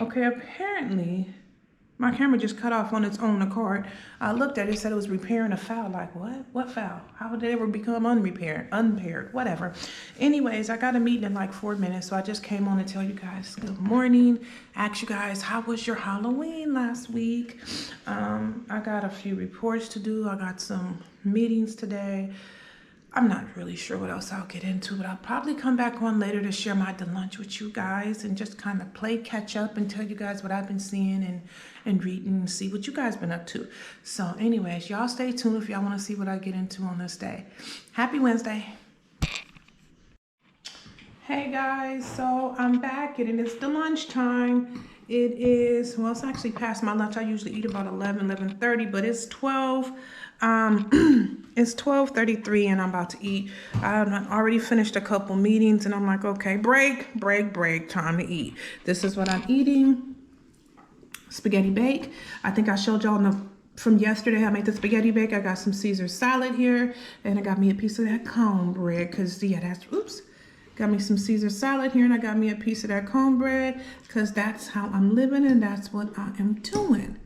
Okay, apparently my camera just cut off on its own accord. I looked at it, said it was repairing a foul. Like, what? What foul? How did it ever become unpaired? Whatever. Anyways, I got a meeting in like 4 minutes, so I just came on to tell you guys good morning. Ask you guys, how was your Halloween last week? I got a few reports to do. I got some meetings today. I'm not really sure what else I'll get into, but I'll probably come back on later to share my lunch with you guys and just kind of play catch up and tell you guys what I've been seeing and reading and see what you guys been up to. So anyways, y'all stay tuned if y'all want to see what I get into on this day. Happy Wednesday. Hey guys, so I'm back and it's the lunchtime. It is, well, it's actually past my lunch. I usually eat about 11:30, but it's 12. It's 12:33 and I'm about to eat. I've already finished a couple meetings and I'm like, okay, break, time to eat. This is what I'm eating. Spaghetti bake. I think I showed y'all from yesterday I made the spaghetti bake. I got some Caesar salad here and I got me a piece of that cornbread because, yeah, got me some Caesar salad here and I got me a piece of that cornbread because that's how I'm living and that's what I am doing.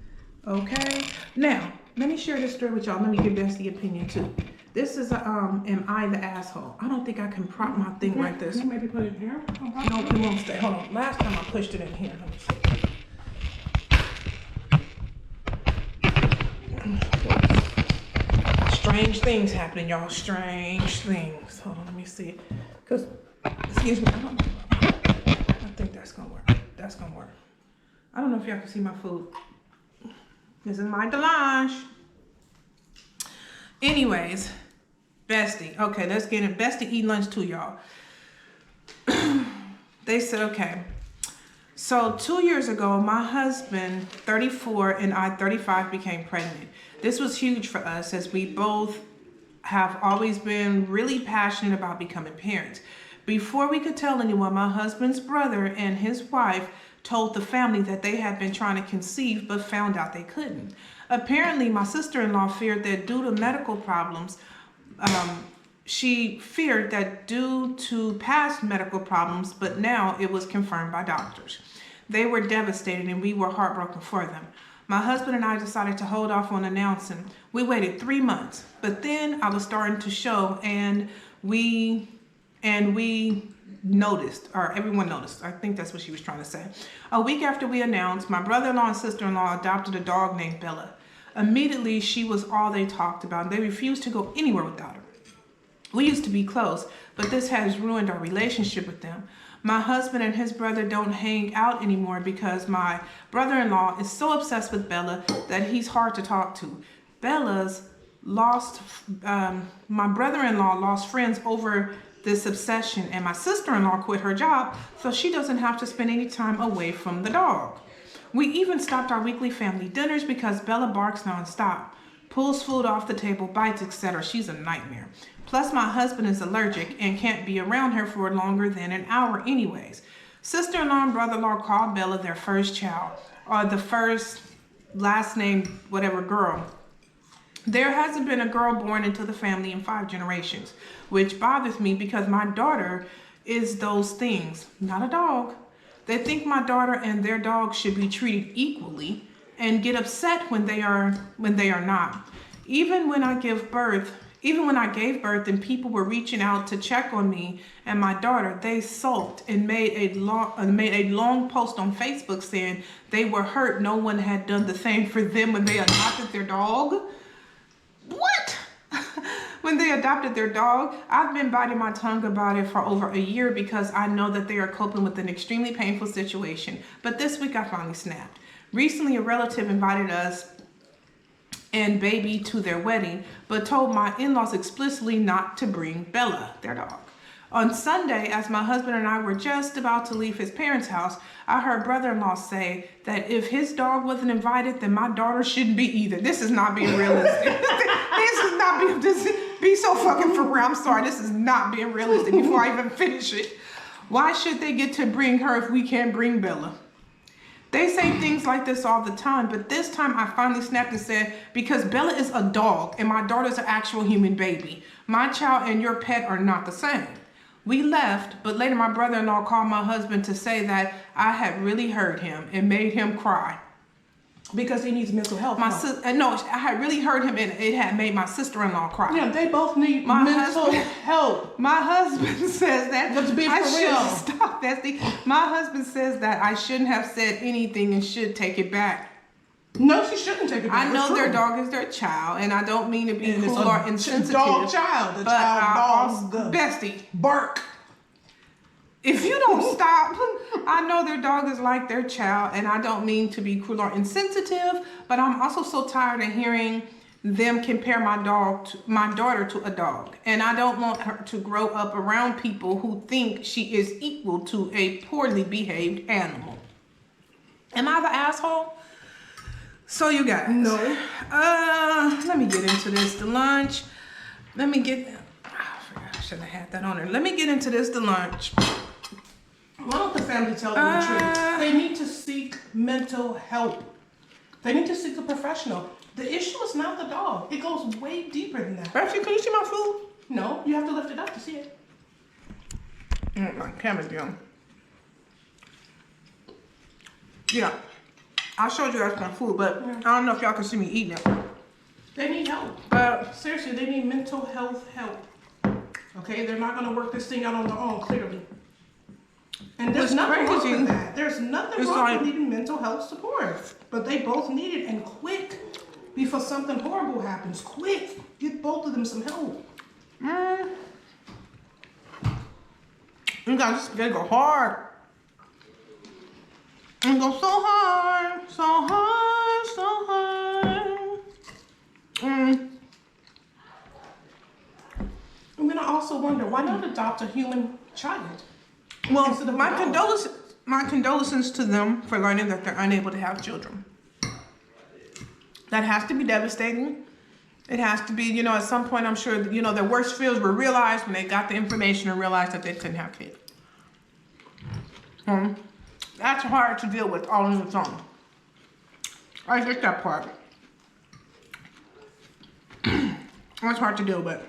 Okay? Now, let me share this story with y'all. Let me give Bestie opinion too. This is am I the asshole? I don't think I can prop my thing like this. Can you maybe put it here? No, it won't stay. Hold on. Last time I pushed it in here. Let me see. Strange things happening, y'all. Strange things. Hold on, let me see it. Cause, excuse me, I think that's gonna work. That's gonna work. I don't know if y'all can see my food. This is my delange. Anyways, Bestie. Okay, let's get it. Bestie eat lunch too, y'all. They said, okay. So 2 years ago, my husband, 34, and I, 35, became pregnant. This was huge for us as we both have always been really passionate about becoming parents. Before we could tell anyone, my husband's brother and his wife told the family that they had been trying to conceive but found out they couldn't. Apparently, my sister-in-law feared that due to medical problems, she feared that due to past medical problems, but now it was confirmed by doctors. They were devastated and we were heartbroken for them. My husband and I decided to hold off on announcing. We waited 3 months, but then I was starting to show and we noticed, or everyone noticed. I think that's what she was trying to say. A week after we announced, my brother-in-law and sister-in-law adopted a dog named Bella. Immediately, she was all they talked about. They refused to go anywhere without her. We used to be close, but this has ruined our relationship with them. My husband and his brother don't hang out anymore because my brother-in-law is so obsessed with Bella that he's hard to talk to. My brother-in-law lost friends over this obsession, and my sister-in-law quit her job so she doesn't have to spend any time away from the dog. We even stopped our weekly family dinners because Bella barks nonstop, pulls food off the table, bites, etc. She's a nightmare. Plus, my husband is allergic and can't be around her for longer than an hour anyways. Sister-in-law and brother-in-law called Bella their first child, or the first last name, whatever, girl. There hasn't been a girl born into the family in 5 generations, which bothers me because my daughter is those things, not a dog. They think my daughter and their dog should be treated equally and get upset when they are not. Even when I gave birth and people were reaching out to check on me and my daughter, they sulked and made a long post on Facebook saying they were hurt no one had done the same for them when they adopted their dog. What? When they adopted their dog, I've been biting my tongue about it for over a year because I know that they are coping with an extremely painful situation. But this week I finally snapped. Recently, a relative invited us and baby to their wedding, but told my in-laws explicitly not to bring Bella, their dog. On Sunday, as my husband and I were just about to leave his parents' house, I heard brother-in-law say that if his dog wasn't invited, then my daughter shouldn't be either. This is not being realistic. Be so fucking for real. I'm sorry, this is not being realistic before I even finish it. Why should they get to bring her if we can't bring Bella? They say things like this all the time, but this time I finally snapped and said, because Bella is a dog and my daughter's an actual human baby. My child and your pet are not the same. We left, but later my brother-in-law called my husband to say that I had really hurt him and made him cry. Because he needs mental health. No, I had really hurt him and it had made my sister-in-law cry. Yeah, they both need mental help. My husband says that. Let's be for real. Stop, Bestie. My husband says that I shouldn't have said anything and should take it back. No, she shouldn't take it back. I know their dog is their child, and I don't mean to be cruel or insensitive. Dog child. The but child dog. Bestie. Bark. If you don't stop, I know their dog is like their child, and I don't mean to be cruel or insensitive, but I'm also so tired of hearing them compare my daughter to a dog. And I don't want her to grow up around people who think she is equal to a poorly behaved animal. Am I the asshole? So you guys. No. Let me get into this. The lunch. I forgot I shouldn't have had that on there. Let me get into this. The lunch. Why don't the family tell them the truth? They need to seek mental help. They need to seek a professional. The issue is not the dog. It goes way deeper than that. Actually, can you see my food? No, you have to lift it up to see it. My camera's down. Yeah. I showed you guys my food, but I don't know if y'all can see me eating it. They need help. Seriously, they need mental health help. Okay, they're not going to work this thing out on their own, clearly. And there's nothing wrong with that. There's nothing wrong with needing mental health support. But they both need it, and quick, before something horrible happens. Quick, get both of them some help. You guys, this go hard. It goes so hard, so hard, so hard. And then I also wonder, why not adopt a human child? Well, my condolences to them for learning that they're unable to have children. That has to be devastating. It has to be, at some point, I'm sure, their worst fears were realized when they got the information and realized that they couldn't have kids. That's hard to deal with all on its own. I get that part. That's hard to deal with.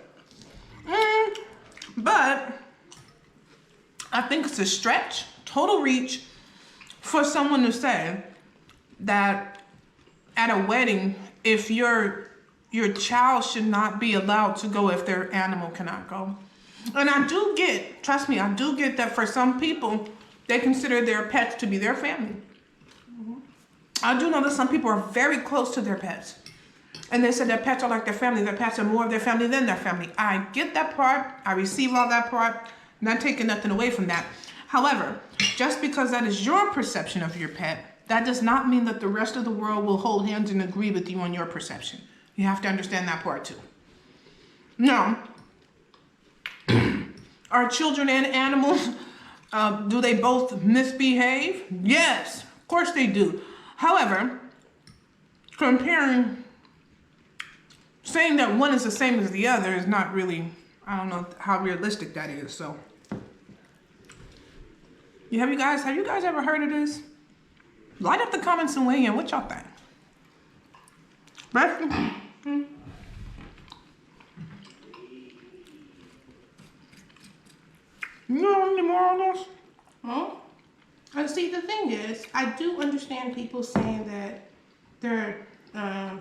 But I think it's a stretch, total reach, for someone to say that at a wedding, if your child should not be allowed to go if their animal cannot go. And I do get, trust me, I do get that for some people, they consider their pets to be their family. I do know that some people are very close to their pets. And they said their pets are like their family. Their pets are more of their family than their family. I get that part. I receive all that part. Not taking nothing away from that. However, just because that is your perception of your pet, that does not mean that the rest of the world will hold hands and agree with you on your perception. You have to understand that part too. Now, are children and animals, do they both misbehave? Yes, of course they do. However, saying that one is the same as the other is not really, I don't know how realistic that is, so. Have you guys ever heard of this? Light up the comments and weigh in. What y'all think? Right? You know any more on this? And see, the thing is, I do understand people saying that their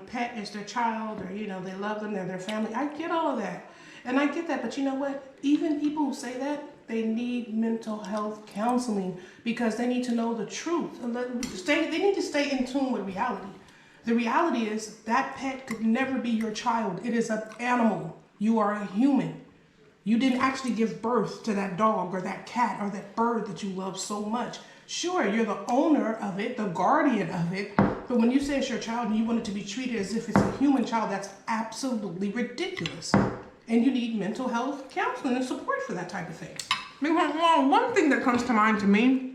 pet is their child, or they love them, they're their family. I get all of that, and I get that. But you know what? Even people who say that, they need mental health counseling because they need to know the truth. They need to stay in tune with reality. The reality is that pet could never be your child. It is an animal. You are a human. You didn't actually give birth to that dog or that cat or that bird that you love so much. Sure, you're the owner of it, the guardian of it, but when you say it's your child and you want it to be treated as if it's a human child, that's absolutely ridiculous. And you need mental health counseling and support for that type of thing. Well, one thing that comes to mind to me,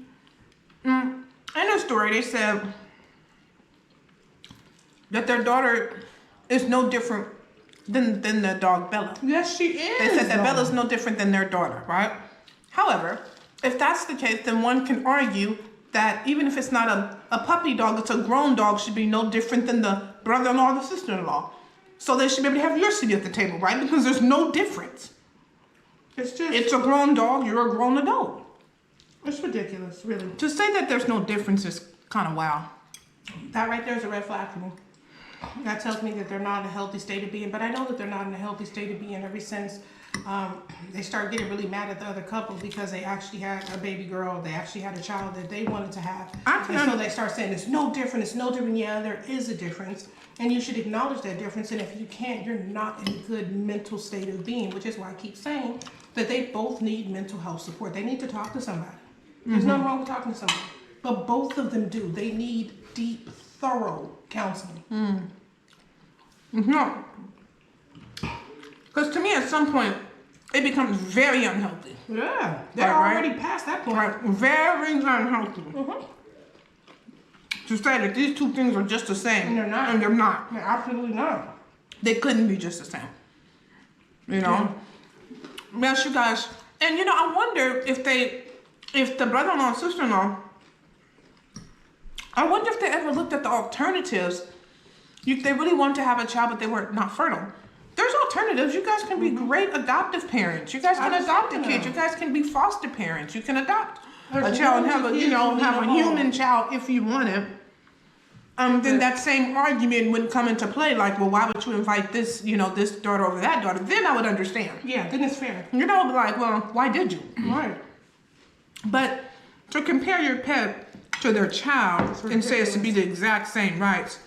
in a story, they said that their daughter is no different than the dog Bella. Yes, she is. They said that Bella's no different than their daughter, right? However, if that's the case, then one can argue that even if it's not a puppy dog, it's a grown dog, should be no different than the brother-in-law or the sister-in-law. So they should be able to have your seat at the table, right? Because there's no difference. It's just, It's a grown dog. You're a grown adult. it's ridiculous, really. To say that there's no difference is kind of wow. That right there is a red flag for me. That tells me that they're not in a healthy state of being. But I know that they're not in a healthy state of being ever since they started getting really mad at the other couple because they actually had a baby girl. They actually had a child that they wanted to have. And so they start saying, it's no different, it's no different. Yeah, there is a difference. And you should acknowledge that difference. And if you can't, you're not in a good mental state of being, which is why I keep saying that they both need mental health support. They need to talk to somebody. There's nothing wrong with talking to somebody. But both of them do. They need deep, thorough counseling. No. Because to me, at some point, it becomes very unhealthy. Yeah, they're already past that point. Right. Very unhealthy. To say that these two things are just the same. And they're not. And they're not. They're absolutely not. They couldn't be just the same. You know? Yes, you guys. And you know, I wonder if the brother-in-law and sister-in-law, I wonder if they ever looked at the alternatives. If they really wanted to have a child, but they were not fertile. There's alternatives. You guys can be great adoptive parents. You guys can adopt a kid. You guys can be foster parents. You can adopt a child and have a, have a human child if you want it. Then that same argument wouldn't come into play. Like, well, why would you invite this, this daughter over that daughter? Then I would understand. Yeah, then it's fair. Like, well, why did you? Right. But to compare your pet to their child and say it's to be the exact same rights,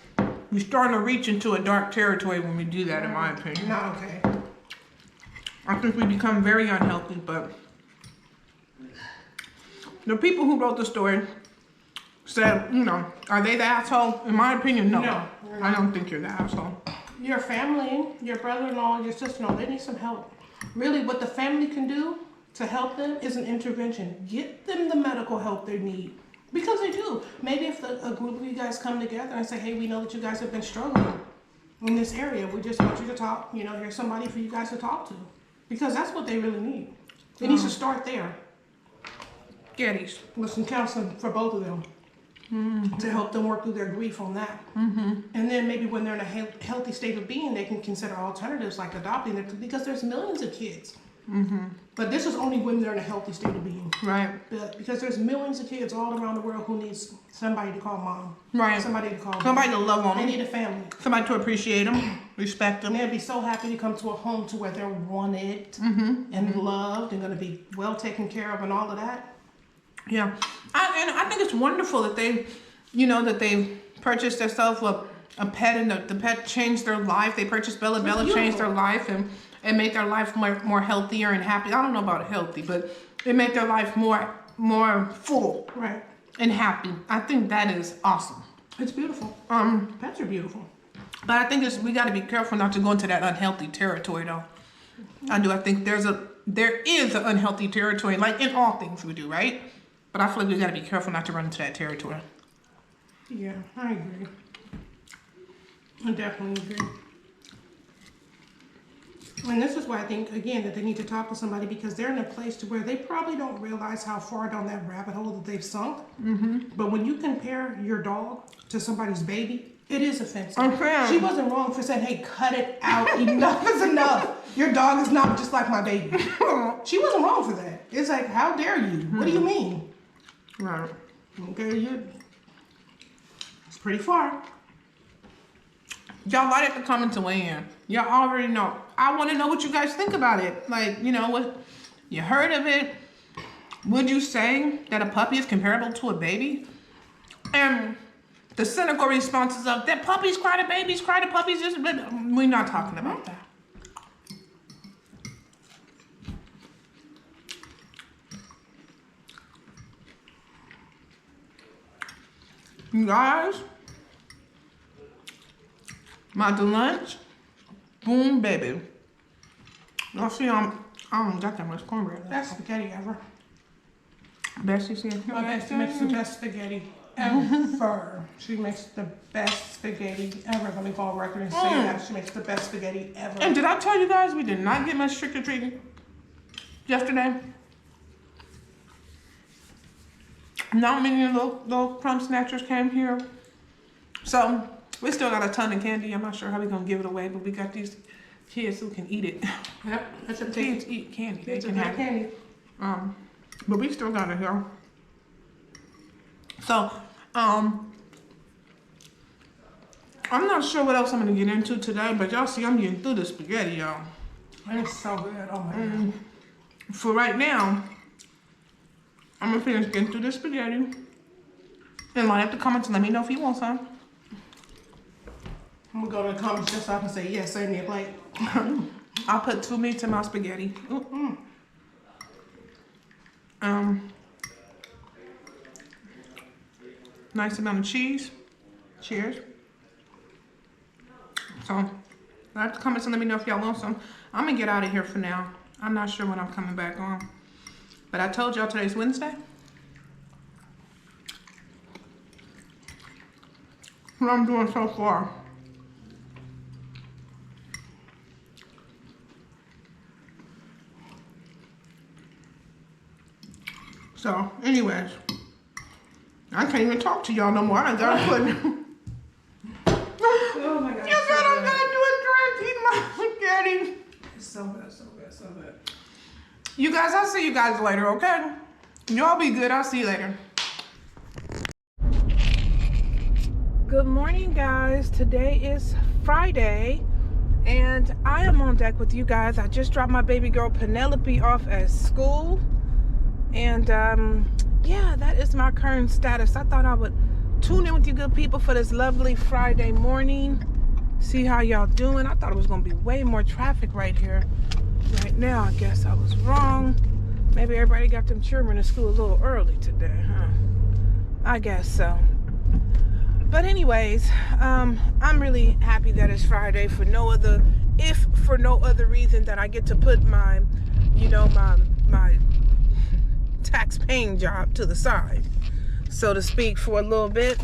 we're starting to reach into a dark territory when we do that, in my opinion. Not okay. I think we become very unhealthy, but the people who wrote the story said, are they the asshole? In my opinion, no. No. I don't think you're the asshole. Your family, your brother-in-law, your sister-in-law, they need some help. Really, what the family can do to help them is an intervention. Get them the medical help they need. Because they do. Maybe if a group of you guys come together and say, hey, we know that you guys have been struggling in this area. We just want you to talk. Here's somebody for you guys to talk to. Because that's what they really need. It needs to start there. Gettys. With some counseling for both of them. To help them work through their grief on that. And then maybe when they're in a healthy state of being, they can consider alternatives like adopting them. Because there's millions of kids. But this is only when they're in a healthy state of being. Right. But because there's millions of kids all around the world who needs somebody to call mom. Right. Somebody to call somebody to love on them. them. They need a family. Somebody to appreciate them, respect them. And they'll be so happy to come to a home to where they're wanted and loved and going to be well taken care of and all of that. Yeah. I think it's wonderful that they, that they purchased themselves a pet and the pet changed their life. They purchased Bella. Bella changed their life and made their life more healthier and happy. I don't know about healthy, but it made their life more full. Right. And happy. I think that is awesome. It's beautiful. Pets are beautiful. But I think we got to be careful not to go into that unhealthy territory, though. I do. I think there is an unhealthy territory, like in all things we do, right? But I feel like we got to be careful not to run into that territory. Yeah, I agree. I definitely agree. And this is why I think, again, that they need to talk to somebody because they're in a place to where they probably don't realize how far down that rabbit hole that they've sunk. But when you compare your dog to somebody's baby, it is offensive. Okay. She wasn't wrong for saying, hey, cut it out. Enough is enough. Your dog is not just like my baby. She wasn't wrong for that. It's like, how dare you? What do you mean? Right. Okay, it's pretty far. Y'all write at the comment to weigh in. Y'all already know. I want to know what you guys think about it. Like, what you heard of it. Would you say that a puppy is comparable to a baby? And the cynical responses of that puppies cry to babies, cry to puppies. We're not talking about that. You guys, my lunch, boom, baby. Y'all see, I don't got that much cornbread. Best spaghetti ever. Best you see? My bestie makes the best spaghetti ever. She makes the best spaghetti ever. Let me go on record and say that. She makes the best spaghetti ever. And did I tell you guys we did not get much trick-or-treating yesterday? Not many little crumb snatchers came here. So we still got a ton of candy. I'm not sure how we're gonna give it away, but we got these kids who can eat it. Yep, that's a Kids eat candy. They It's a can good have it. candy. But we still got it here. So, I'm not sure what else I'm gonna get into today, but y'all see I'm getting through the spaghetti, y'all. It's so good. Oh my god. For right now, I'm gonna finish getting through the spaghetti. And line up the comments and let me know if you want some. I'm gonna go to the comments just so I can say yes, send me a plate. I'll put 2 meats in my spaghetti. Nice amount of cheese. Cheers. So, write the comments and let me know if y'all want some. I'm gonna get out of here for now. I'm not sure when I'm coming back on. But I told y'all today's Wednesday. What I'm doing so far. So, anyways, I can't even talk to y'all no more. I gotta put. Oh my god. You said I'm gonna do a drink, eat my spaghetti. It's so good, so good, so good. You guys, I'll see you guys later, okay? Y'all be good. I'll see you later. Good morning, guys. Today is Friday, and I am on deck with you guys. I just dropped my baby girl Penelope off at school, and yeah, that is my current status. I thought I would tune in with you good people for this lovely Friday morning. See how y'all doing. I thought it was gonna be way more traffic right here. Right now, I guess I was wrong. Maybe everybody got them children to school a little early today, huh? I guess so. But anyways, I'm really happy that it's Friday for no other reason that I get to put my, my tax-paying job to the side, so to speak, for a little bit.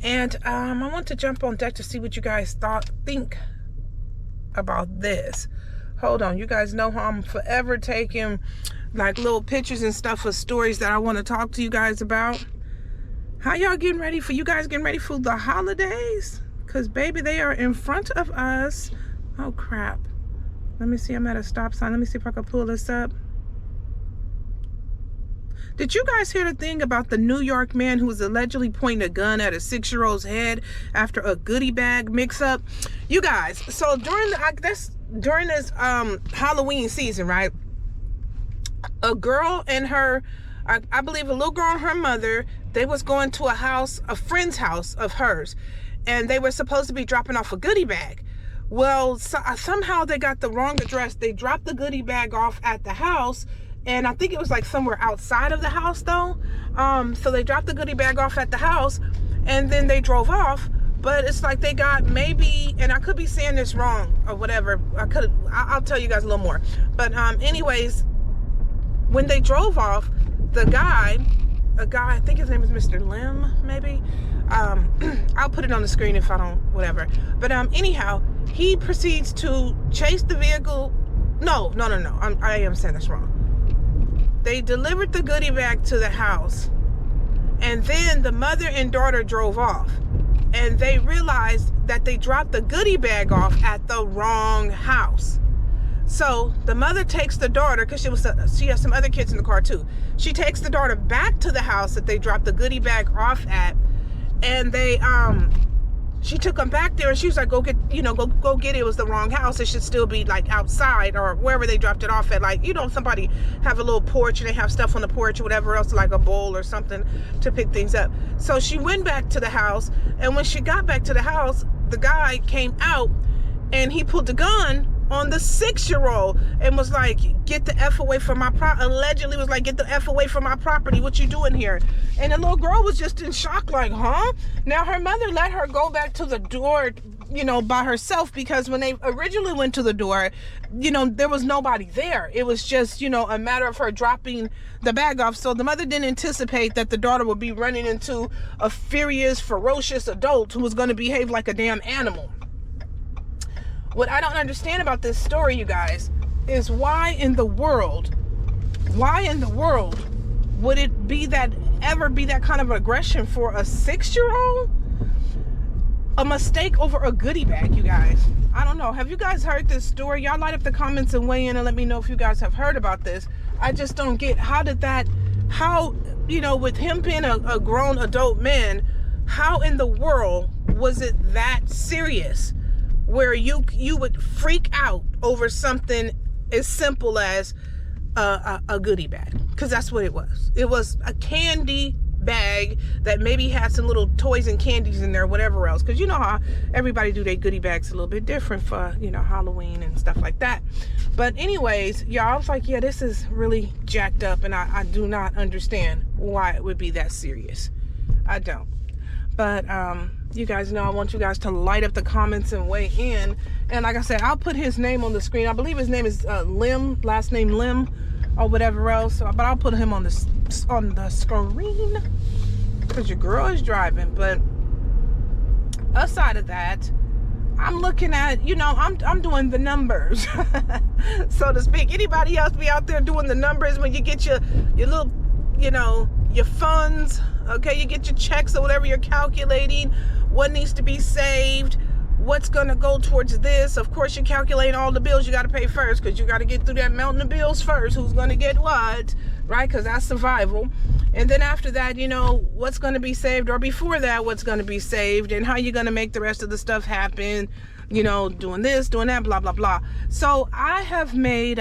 And I want to jump on deck to see what you guys think about this. Hold on, you guys know how I'm forever taking like little pictures and stuff of stories that I want to talk to you guys about. How y'all getting ready for the holidays? Because baby, they are in front of us. Oh crap. Let me see, I'm at a stop sign. Let me see if I can pull this up. Did you guys hear the thing about the New York man who was allegedly pointing a gun at a 6-year-old's head after a goodie bag mix-up? You guys, so during this Halloween season, right? A girl and her, I believe a little girl and her mother, they was going to a friend's house of hers, and they were supposed to be dropping off a goodie bag. Well, somehow they got the wrong address. They dropped the goodie bag off at the house, and I think it was like somewhere outside of the house though. So they dropped the goodie bag off at the house, and then they drove off. But it's like they got maybe, and I could be saying this wrong or whatever. I'll tell you guys a little more. But anyways, when they drove off, a guy, I think his name is Mr. Lim, maybe. I'll put it on the screen if I don't, whatever. But anyhow, he proceeds to chase the vehicle. No. I am saying this wrong. They delivered the goodie bag to the house, and then the mother and daughter drove off, and they realized that they dropped the goodie bag off at the wrong house. So the mother takes the daughter, because she has some other kids in the car too. She takes the daughter back to the house that they dropped the goodie bag off at, and she took them back there, and she was like, go get it. It was the wrong house. It should still be like outside or wherever they dropped it off at. Like, somebody have a little porch and they have stuff on the porch or whatever else, like a bowl or something to pick things up. So she went back to the house, and when she got back to the house, the guy came out and he pulled the gun on the 6-year-old and was like, get the F away from my allegedly was like, get the F away from my property. What you doing here? And the little girl was just in shock, like, huh? Now her mother let her go back to the door, by herself, because when they originally went to the door, there was nobody there. It was just, a matter of her dropping the bag off. So the mother didn't anticipate that the daughter would be running into a furious, ferocious adult who was going to behave like a damn animal. What I don't understand about this story, you guys, is why in the world would it ever be that kind of aggression for a 6-year-old? A mistake over a goodie bag, you guys. I don't know. Have you guys heard this story? Y'all light up the comments and weigh in and let me know if you guys have heard about this. I just don't get how, you know, with him being a grown adult man, how in the world was it that serious where you would freak out over something as simple as a goodie bag? Because that's what it was. It was a candy bag that maybe had some little toys and candies in there, whatever else, because you know how everybody do their goodie bags a little bit different for, you know, Halloween and stuff like that. But anyways, y'all, I was like, yeah, this is really jacked up, and I do not understand why it would be that serious. I don't. But you guys know I want you guys to light up the comments and weigh in. And like I said, I'll put his name on the screen. I believe his name is Lim, last name Lim, or whatever else. But I'll put him on the screen because your girl is driving. But aside of that, I'm looking at, you know, I'm doing the numbers, so to speak. Anybody else be out there doing the numbers when you get your little, you know, your funds? Okay, you get your checks or whatever, you're calculating what needs to be saved, what's gonna go towards this. Of course, you're calculating all the bills you got to pay first, because you got to get through that mountain of bills first. Who's gonna get what, right? Because that's survival. And then after that, you know, what's going to be saved, or before that, what's going to be saved, and how you're going to make the rest of the stuff happen, you know, doing this, doing that, blah, blah, blah. So I have made,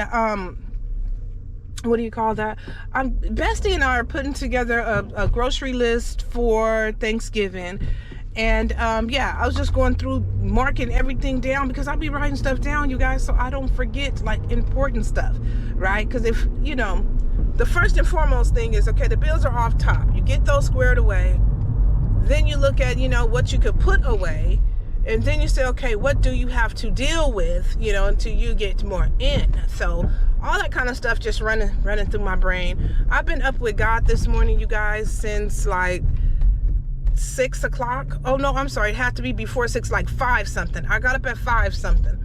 what do you call that? Bestie and I are putting together a grocery list for Thanksgiving. And yeah, I was just going through marking everything down, because I'll be writing stuff down, you guys, so I don't forget like important stuff, right? Because if, you know, the first and foremost thing is, okay, the bills are off top. You get those squared away. Then you look at, you know, what you could put away. And then you say, okay, what do you have to deal with, you know, until you get more in. So all that kind of stuff just running through my brain. I've been up with God this morning, you guys, since like 6 o'clock. Oh no, I'm sorry, it had to be before 6, like 5 something. I got up at 5 something.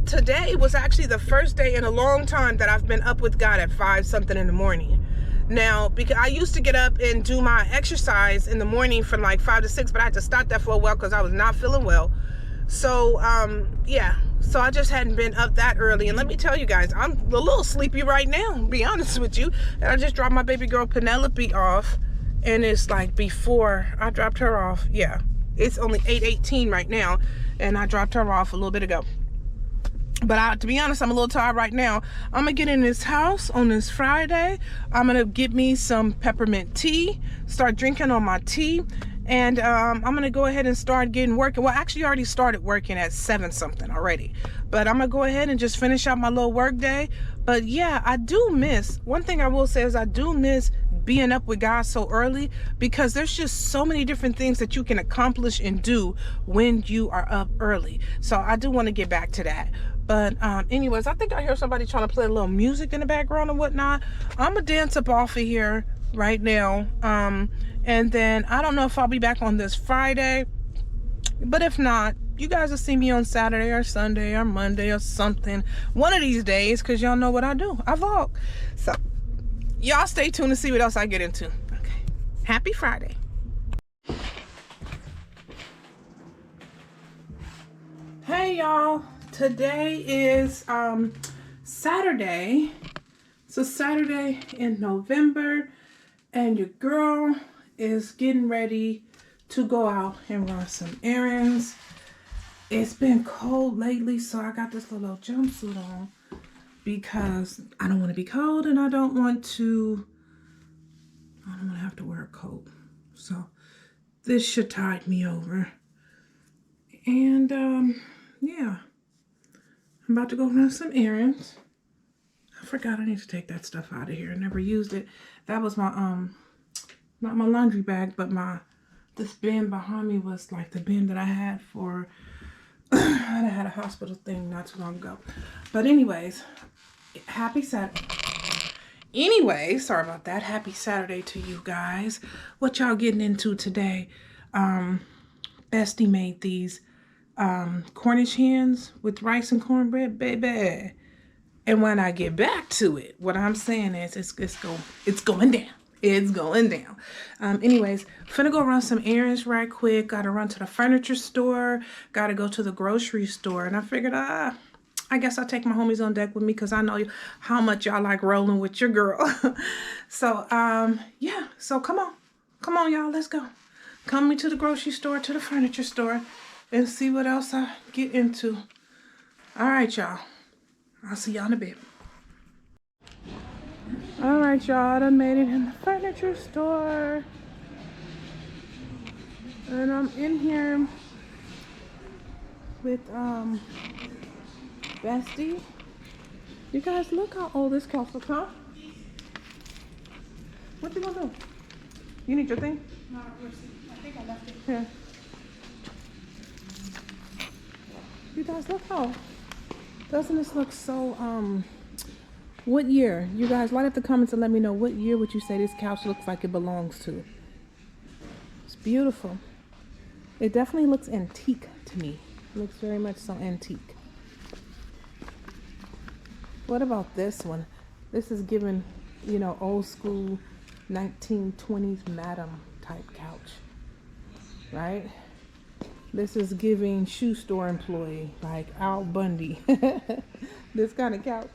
Today was actually the first day in a long time that I've been up with God at 5 something in the morning. Now, because I used to get up and do my exercise in the morning from like 5 to 6, but I had to stop that for a while because I was not feeling well. So, yeah, so I just hadn't been up that early. And let me tell you guys, I'm a little sleepy right now, to be honest with you. And I just dropped my baby girl Penelope off, and it's like before I dropped her off. Yeah, it's only 8:18 right now, and I dropped her off a little bit ago. But to be honest, I'm a little tired right now. I'm going to get in this house on this Friday. I'm going to get me some peppermint tea, start drinking on my tea. And I'm going to go ahead and start getting working. Well, actually, I already started working at 7 something already. But I'm going to go ahead and just finish out my little work day. But yeah, I do miss, one thing I will say is I do miss being up with God so early, because there's just so many different things that you can accomplish and do when you are up early. So I do want to get back to that. But anyways, I think I hear somebody trying to play a little music in the background and whatnot. I'm going to dance up off of here right now. And then I don't know if I'll be back on this Friday. But if not, you guys will see me on Saturday or Sunday or Monday or something. One of these days, because y'all know what I do. I vlog. So y'all stay tuned to see what else I get into. Okay. Happy Friday. Hey, y'all. Today is Saturday. So Saturday in November, and your girl is getting ready to go out and run some errands. It's been cold lately, so I got this little jumpsuit on because I don't want to be cold, and I don't want to have to wear a coat. So this should tide me over. And yeah. I'm about to go run some errands. I forgot I need to take that stuff out of here. I never used it. That was my, not my laundry bag, but this bin behind me was like the bin that I had for, I had a hospital thing not too long ago. But anyways, happy Saturday. Anyway, sorry about that. Happy Saturday to you guys. What y'all getting into today? Bestie made these Cornish hens with rice and cornbread, baby. And when I get back to it, what I'm saying is it's going down. It's going down. Anyways, finna go run some errands right quick. Gotta run to the furniture store. Gotta go to the grocery store. And I figured, I guess I'll take my homies on deck with me because I know how much y'all like rolling with your girl. So, yeah. So come on. Come on, y'all. Let's go. Come me to the grocery store, to the furniture store, and see what else I get into. All right, y'all. I'll see y'all in a bit. All right, y'all, I done made it in the furniture store. And I'm in here with Bestie. You guys, look how old this couch looks, huh? What you gonna do? You need your thing? No, I think I left it. Here. You guys, look how, doesn't this look so, what year? You guys, write up the comments and let me know what year would you say this couch looks like it belongs to. It's beautiful. It definitely looks antique to me. It looks very much so antique. What about this one? This is given, you know, old school 1920s madam type couch, right? This is giving shoe store employee, like Al Bundy. This kind of couch.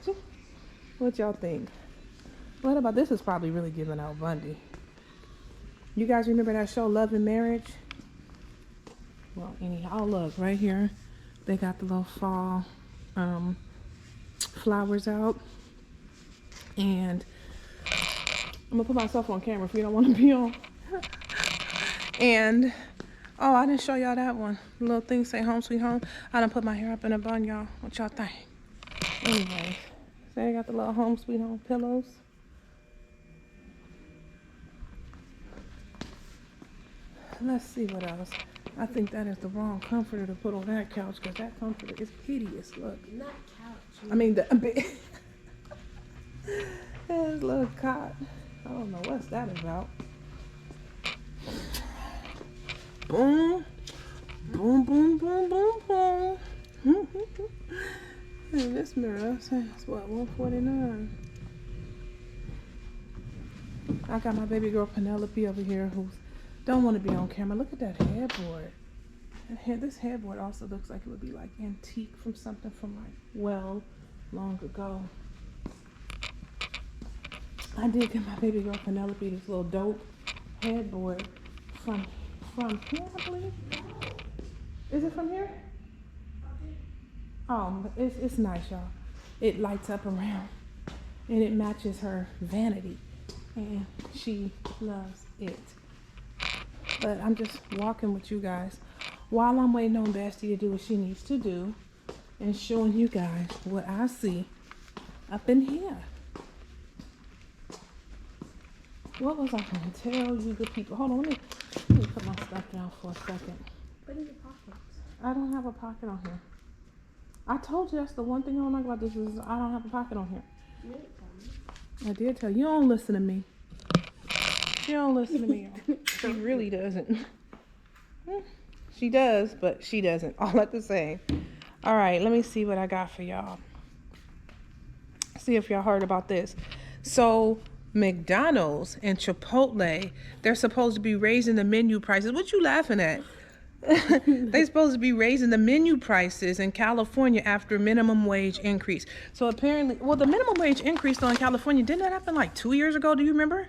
What y'all think? What about this? Is probably really giving Al Bundy. You guys remember that show Love and Marriage? Well, anyhow, look right here. They got the little fall flowers out. And I'm gonna put myself on camera if you don't want to be on. And oh, I didn't show y'all that one. The little thing say home sweet home. I done put my hair up in a bun, y'all. What y'all think? Anyways, so they got the little home sweet home pillows. Let's see what else. I think that is the wrong comforter to put on that couch because that comforter is hideous. Look. Not couch. I mean, this little cot. I don't know what's that about. Boom. Boom, boom, boom, boom, boom. And this mirror says, what, $149. I got my baby girl Penelope over here who don't want to be on camera. Look at that headboard. This headboard also looks like it would be like antique from something from like well long ago. I did get my baby girl Penelope this little dope headboard from here, I believe. Is it from here? Oh, it's nice, y'all. It lights up around and it matches her vanity and she loves it. But I'm just walking with you guys while I'm waiting on Bestie to do what she needs to do and showing you guys what I see up in here. What was I going to tell you good people? Hold on, let me put my stuff down for a second. Put in your pockets. I don't have a pocket on here. I told you that's the one thing I don't like about this is I don't have a pocket on here. You didn't tell me. I did tell you. You don't listen to me. She don't listen to me. She really doesn't. She does, but she doesn't. All at the same. All right, let me see what I got for y'all. See if y'all heard about this. So McDonald's and Chipotle, they're supposed to be raising the menu prices. What you laughing at? They're supposed to be raising the menu prices in California after minimum wage increase. So apparently, well, the minimum wage increase though in California, didn't that happen like 2 years ago? Do you remember?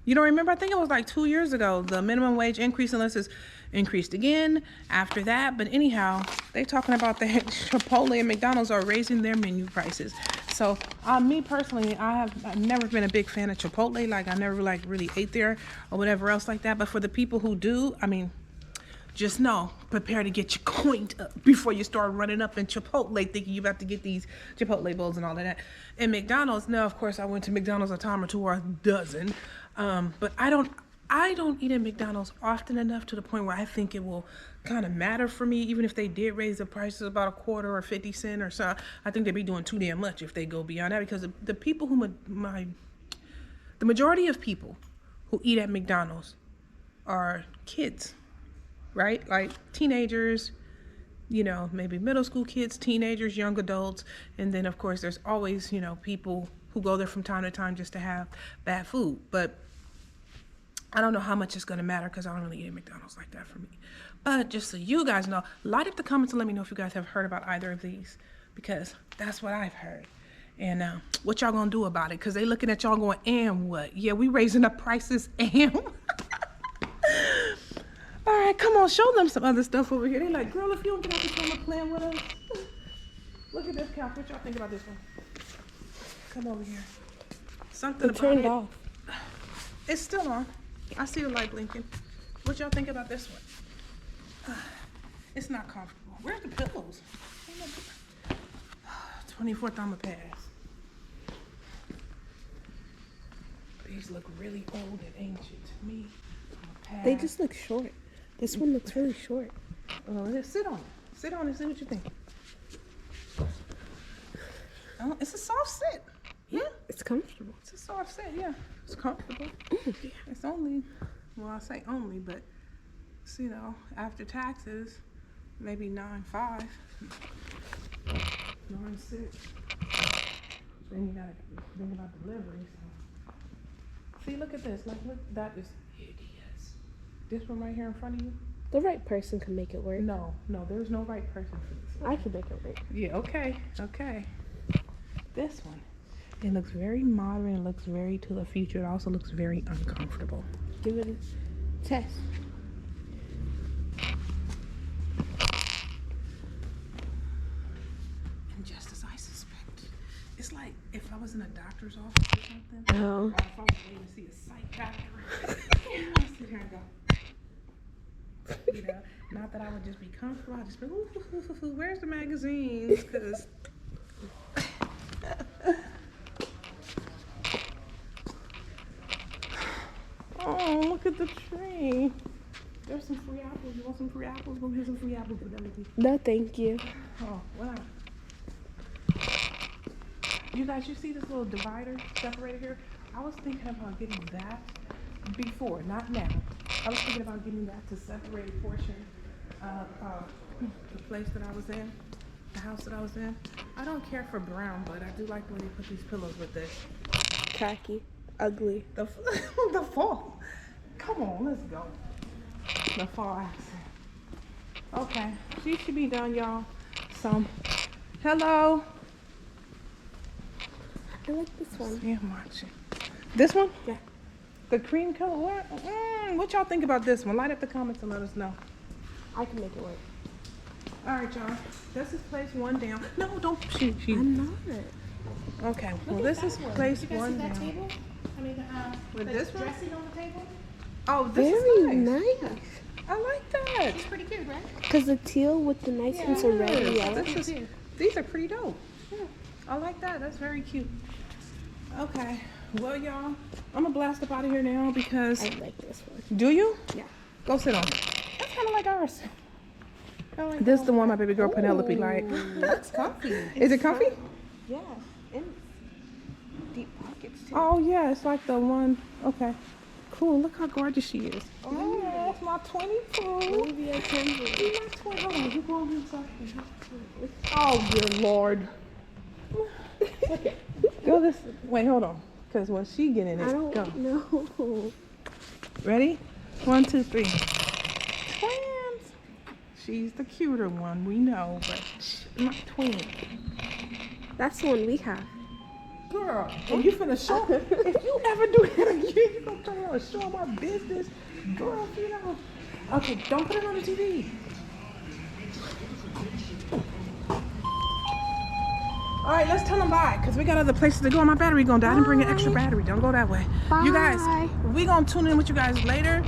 You don't remember? I think it was like 2 years ago. The minimum wage increase, unless it's increased again after that. But anyhow, they talking about the Chipotle and McDonald's are raising their menu prices. So me personally, I've never been a big fan of Chipotle. Like I never like really ate there or whatever else like that. But for the people who do, I mean, just know, prepare to get your coined up before you start running up in Chipotle thinking you about to get these Chipotle bowls and all of that. And McDonald's, now of course I went to McDonald's a time or two or a dozen. But I don't eat at McDonald's often enough to the point where I think it will kind of matter for me, even if they did raise the prices about a quarter or 50 cents or so. I think they'd be doing too damn much if they go beyond that, because the people who the majority of people who eat at McDonald's are kids, right? Like teenagers, you know, maybe middle school kids, teenagers, young adults, and then of course there's always, you know, people who go there from time to time just to have bad food. But I don't know how much it's going to matter because I don't really eat at McDonald's like that for me. But just so you guys know, light up the comments and let me know if you guys have heard about either of these, because that's what I've heard. And what y'all going to do about it? Because they looking at y'all going, and what? Yeah, we raising up prices and... All right, come on, show them some other stuff over here. They like, girl, if you don't get out the camera playing with us. Look at this couch. What y'all think about this one? Come over here. Something about turned it. off. It's still on. I see the light blinking. What y'all think about this one? It's not comfortable. Where's the pillows? 24th, I'm a pass. These look really old and ancient to me. I'm a pass. They just look short. This one looks really short. Oh, sit on it. Sit on it and see what you think. Oh, it's a soft sit. Yeah. It's comfortable. It's a soft sit, yeah. It's comfortable. Yeah. It's only, well, I say only, but, you know, after taxes, maybe 9.5, 9.6. Then you gotta think about delivery. So. See, look at this. Like, look, that is hideous. This one right here in front of you? The right person can make it work. No, there's no right person for this. I can make it work. Yeah, okay. This one. It looks very modern. It looks very to the future. It also looks very uncomfortable. Give it a test. And just as I suspected, it's like if I was in a doctor's office or something, Oh. or if I was waiting to see a psych doctor, I'd sit here and go, you know, not that I would just be comfortable. I'd just be, ooh, where's the magazines? Because oh, look at the tree. There's some free apples. You want some free apples? Go get some free apples for them. No, thank you. Oh, wow. You guys, you see this little divider separated here? I was thinking about getting that before, not now. I was thinking about getting that to separate a portion of the place that I was in, the house that I was in. I don't care for brown, but I do like when they put these pillows with this. Khaki. Ugly. The fall. Come on, let's go. The fall accent. Okay, she should be done, y'all. So, hello. I like this one. Yeah, I'm watching. This one? Yeah. The cream color. What y'all think about this one? Light up the comments and let us know. I can make it work. All right, y'all. This is place one down. No, don't shoot. I'm not. Okay. Well, this is place Did you guys one see that down. table? I mean, With the this one? dressing on the table? Oh, this Very is nice. nice. I like that. It's pretty cute, right? Because the teal with the nice hints of red and yellow. These are pretty dope. Yeah, I like that. That's very cute. Okay. Well, y'all, I'm gonna blast up out of here now because. I like this one. Do you? Yeah. Go sit on it. That's kind of like ours. This is the one my baby girl Penelope like. That's comfy. Is it comfy? Yeah. And deep pockets too. Oh yeah, it's like the one. Okay. Cool. Look how gorgeous she is. Oh, that's my 22. Maybe I can do it. My 20. Hold on. You going inside? Oh dear Lord. Okay. Go this. Wait, hold on. Because when she get in it, I don't go. know. Ready? 1, 2, 3. Twins. She's the cuter one, we know, but she's not twin. That's the one we have. Girl, and you finna show them. If you ever do that again, you gonna come around and show them our business. Girl, you know. Okay, don't put it on the TV. All right, let's tell them bye, because we got other places to go. My battery gonna die. I didn't bring an extra battery. Don't go that way. Bye. You guys, we gonna tune in with you guys later.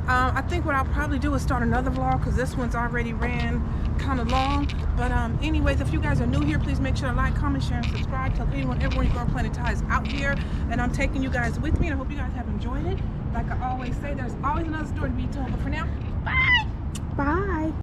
I think what I'll probably do is start another vlog, because this one's already ran kind of long. But anyways, if you guys are new here, please make sure to like, comment, share, and subscribe. Tell everyone your girl Planet Ty is out here, and I'm taking you guys with me. And I hope you guys have enjoyed it. Like I always say, there's always another story to be told. But for now, bye. Bye.